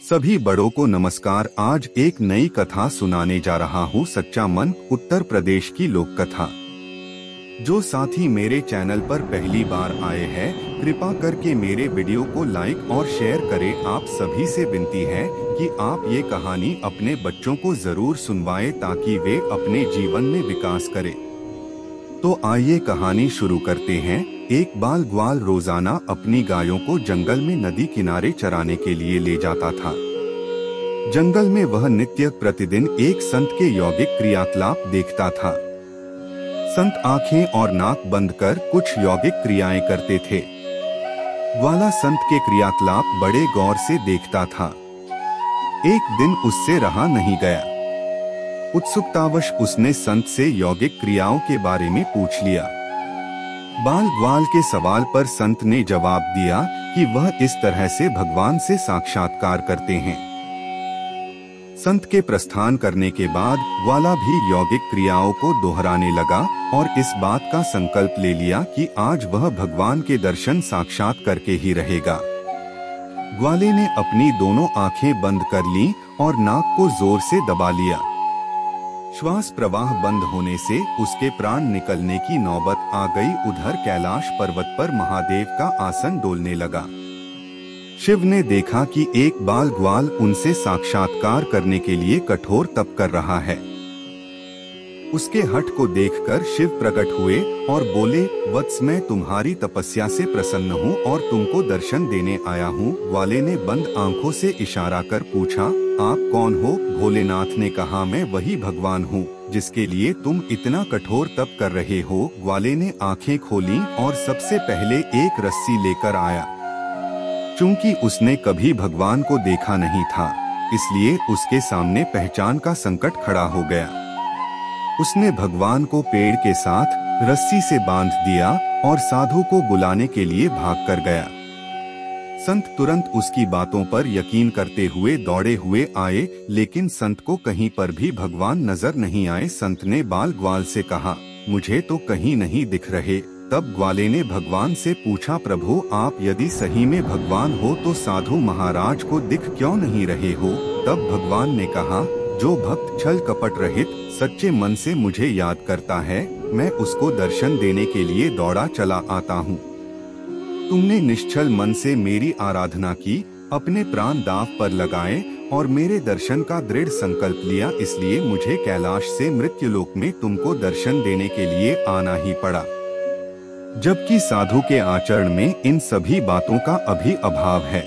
सभी बड़ों को नमस्कार। आज एक नई कथा सुनाने जा रहा हूँ। सच्चा मन, उत्तर प्रदेश की लोक कथा। जो साथी मेरे चैनल पर पहली बार आए हैं, कृपा करके मेरे वीडियो को लाइक और शेयर करें। आप सभी से विनती है कि आप ये कहानी अपने बच्चों को जरूर सुनवाएं ताकि वे अपने जीवन में विकास करें। तो आइए कहानी शुरू करते हैं। एक बाल ग्वाल रोजाना अपनी गायों को जंगल में नदी किनारे चराने के लिए ले जाता था। जंगल में वह नित्य प्रतिदिन एक संत के यौगिक क्रियाकलाप देखता था। संत आंखें और नाक बंद कर कुछ यौगिक क्रियाएं करते थे। ग्वाला संत के क्रियाकलाप बड़े गौर से देखता था। एक दिन उससे रहा नहीं गया। उत्सुकतावश उसने संत से यौगिक क्रियाओं के बारे में पूछ लिया। बाल ग्वाल के सवाल पर संत ने जवाब दिया कि वह इस तरह से भगवान से साक्षात्कार करते हैं। संत के प्रस्थान करने के बाद ग्वाला भी यौगिक क्रियाओं को दोहराने लगा और इस बात का संकल्प ले लिया कि आज वह भगवान के दर्शन साक्षात करके ही रहेगा। ग्वाले ने अपनी दोनों आंखें बंद कर लीं और नाक को जोर से दबा लिया। श्वास प्रवाह बंद होने से उसके प्राण निकलने की नौबत आ गई। उधर कैलाश पर्वत पर महादेव का आसन डोलने लगा। शिव ने देखा कि एक बाल ग्वाल उनसे साक्षात्कार करने के लिए कठोर तप कर रहा है। उसके हठ को देखकर शिव प्रकट हुए और बोले, वत्स, मैं तुम्हारी तपस्या से प्रसन्न हूँ और तुमको दर्शन देने आया हूँ। ग्वाले ने बंद आंखों से इशारा कर पूछा, आप कौन हो? भोलेनाथ ने कहा, मैं वही भगवान हूँ जिसके लिए तुम इतना कठोर तप कर रहे हो। ग्वाले ने आंखें खोलीं और सबसे पहले एक रस्सी लेकर आया। चूंकि उसने कभी भगवान को देखा नहीं था, इसलिए उसके सामने पहचान का संकट खड़ा हो गया। उसने भगवान को पेड़ के साथ रस्सी से बांध दिया और साधु को बुलाने के लिए भाग कर गया। संत तुरंत उसकी बातों पर यकीन करते हुए दौड़े हुए आए, लेकिन संत को कहीं पर भी भगवान नजर नहीं आए। संत ने बाल ग्वाल से कहा, मुझे तो कहीं नहीं दिख रहे। तब ग्वाले ने भगवान से पूछा, प्रभु, आप यदि सही में भगवान हो तो साधु महाराज को दिख क्यों नहीं रहे हो? तब भगवान ने कहा, जो भक्त छल कपट रहित सच्चे मन से मुझे याद करता है, मैं उसको दर्शन देने के लिए दौड़ा चला आता हूँ। तुमने निश्चल मन से मेरी आराधना की, अपने प्राण दांव पर लगाए और मेरे दर्शन का दृढ़ संकल्प लिया, इसलिए मुझे कैलाश से मृत्युलोक में तुमको दर्शन देने के लिए आना ही पड़ा। जबकि साधु के आचरण में इन सभी बातों का अभी अभाव है।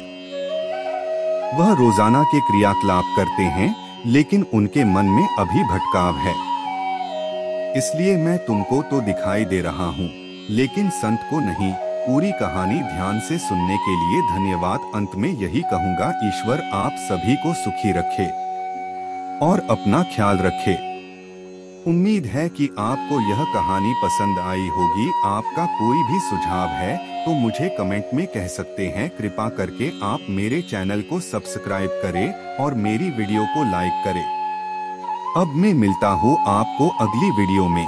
वह रोजाना के क्रियाकलाप करते हैं, लेकिन उनके मन में अभी भटकाव है। इसलिए मैं तुमको तो दिखाई दे रहा हूँ, लेकिन संत को नहीं। पूरी कहानी ध्यान से सुनने के लिए धन्यवाद। अंत में यही कहूँगा, ईश्वर आप सभी को सुखी रखे और अपना ख्याल रखे। उम्मीद है कि आपको यह कहानी पसंद आई होगी। आपका कोई भी सुझाव है तो मुझे कमेंट में कह सकते हैं। कृपा करके आप मेरे चैनल को सब्सक्राइब करें और मेरी वीडियो को लाइक करें। अब मैं मिलता हूँ आपको अगली वीडियो में।